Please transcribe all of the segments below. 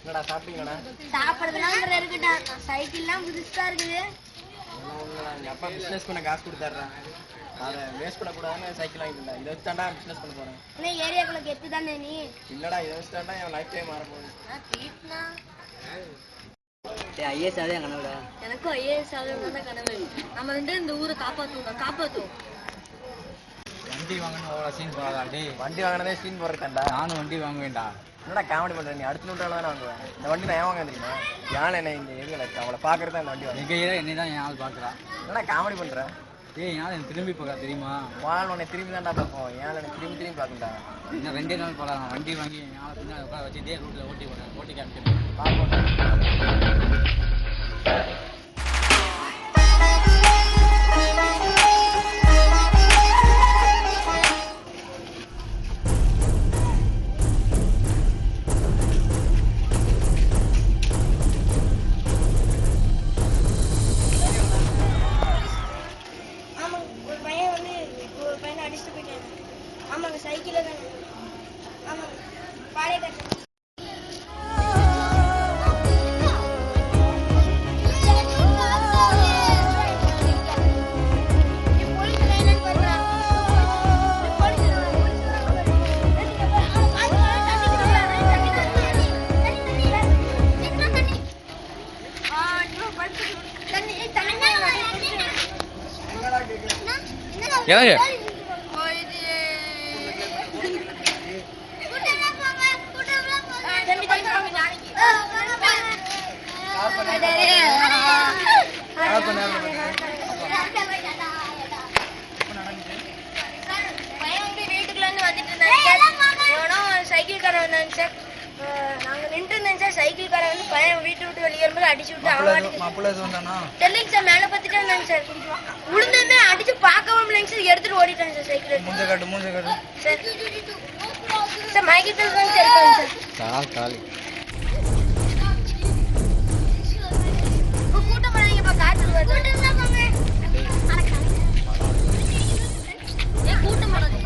என்னடா சாப்பிட்டீங்கடா? சாப்பிடுறதுலாம் இருக்குடா. சைக்கிள்லாம் புதுசா இருக்குது. எங்க அப்பா பிசினஸ் பண்ண காசு கொடுத்தாருடா. அதை வேஸ்ட் பண்ணக்கூடாதுன்னு சைக்கிள் வாங்கிட்டேன். இதை வச்சுட்டாண்டா பிசினஸ் பண்ண போறேன். என்ன ஏரியாக்குள்ள கெத்து தானே நீ? இல்லடா, இதை வச்சுட்டாண்டா என் லைஃப் டைம் மாற போகுது. ஐஏஎஸ் ஆகுது என் கனவுல. எனக்கும் ஐஏஎஸ் ஆகுதுன்னு தான் கனவு. நம்ம ரெண்டு இந்த ஊரை காப்பாத்துவோம். வண்டி வாங்கணும் அவ்வளோ சீன் போடாதா? டே வண்டி வாங்கினதே சீன் போடுறேன்டா. நானும் வண்டி வாங்க வேண்டாம். என்னடா காமெடி பண்ற நீ? அடுத்த நூற்றால தானே வாங்குவேன். இந்த வண்டி நான் ஏன் வாங்க தெரியுமா? யானை என்ன இந்த ஏரியாவில் இருக்கு, அவளை பார்க்கறது தான் இந்த வண்டி வாங்க. எங்கள் என்னை தான் என் ஆள் பார்க்குறா. என்னடா காமெடி பண்ற? ஏய் யாரும் எனக்கு திரும்பி பார்க்க தெரியுமா? வாழ் உன்னை திரும்பி தான்டா பார்ப்போம். ஏன் எனக்கு திரும்பி பார்க்கண்டா. இன்னும் 2 நாள் போகலாம். வண்டி வாங்கி என் ஆளை பின்னாடி உட்கார வச்சுட்டே ரூட்டில் ஓட்டி காமிச்சிருக்கேன். பார்ப்போம். ஆமாங்க, சைக்கிள் தானே. ஆமாங்க, பாளையக்காட்டு. ஏதாங்க சைக்கிள்காரன் வந்தாங்க சார். நாங்க நின்று இருந்தேன் சார். சைக்கிள்காரன் வந்து பையன் வீட்டு விட்டு வெளியே வரும்போது அடிச்சு விட்டு தெரியல சார். மேல பார்த்துட்டு வந்தாங்க சார். உளுந்துமே அடிச்சு பார்க்கவும் இல்லைங்க சார். எடுத்துட்டு ஓடிட்டாங்க சார் சைக்கிள். சார் சார் மயக்கத்தில் தான் சார் இருக்காங்க சார். கூட்டம் பண்ணாங்க. இப்போ காற்று கூட்டம் போடாது.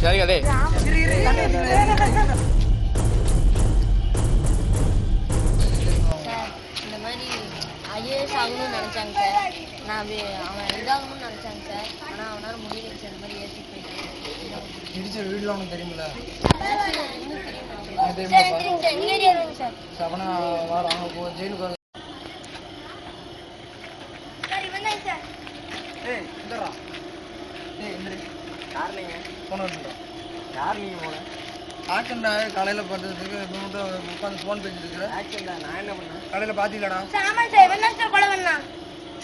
சரிங்க டே. இந்த மாதிரி ஐஏஎஸ் ஆகணும்னு நினைச்சாங்க சார். நான் அவன் இதாகணும்னு நினைச்சாங்க சார். ஆனால் அவனால் முடியல சார். இந்த மாதிரி ஏற்றி போயிட்டாங்க. இடிச்ச வீடுல உனக்கு தெரியுமில்ல? சார் ஜெயிலுக்கு காலையில பார்த்ததுக்கு உட்காந்து ஃபோன் பேசிட்டு இருக்கிறேன். நான் என்ன பண்ணேன்? காலையில பாத்தீங்களாடா?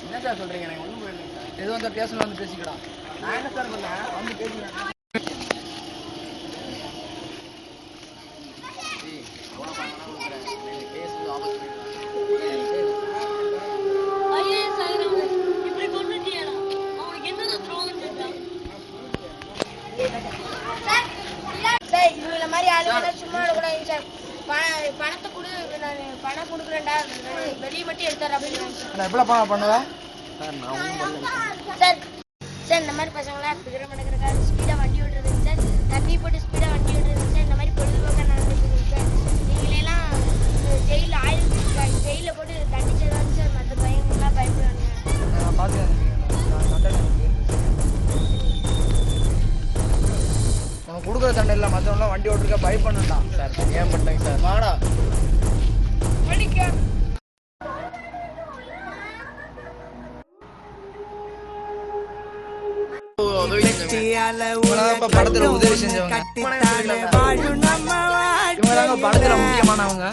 என்ன சார் சொல்றீங்க? எனக்கு ஒன்றும் புரியல சார். எது வந்தா பேசணும் வந்து பேசிக்கடா. நான் என்ன சார் பண்ணேன்? வந்து பேசிக்கிறேன். பணத்தை கொடு, நான் பணம் கொடுக்குறேன்டா, வெளியே மட்டும் எடுத்தார் அப்படின்னு. எப்படிப்பா பண்ணுவேன் சார்? சார் இந்த மாதிரி பசங்களாம் விக்கிரம் எடுக்கிறக்காக ஸ்பீடாக வண்டி ஓட்டுறதுங்க சார். தண்ணி போட்டு ஸ்பீடாக வண்டி ஓட்டுறதுங்க சார். இந்த மாதிரி பொழுதுபோக்காக நடந்துருக்குங்க சார். நீங்களெல்லாம் ஜெயிலில் போட்டு தண்டிச்சதாங்க சார். மற்ற பையங்கள்லாம் பயப்படுவாங்க. உனக்கு கொடுக்குற தண்டை இல்லை, மற்றவங்களாம் வண்டி ஓட்டுருக்க பயப்படணும்டா சார். ஏன் பண்ணிட்டேங்க சார்? வாடா படத்துல உதவி செஞ்சவங்க, படத்துல முக்கியமானவங்க.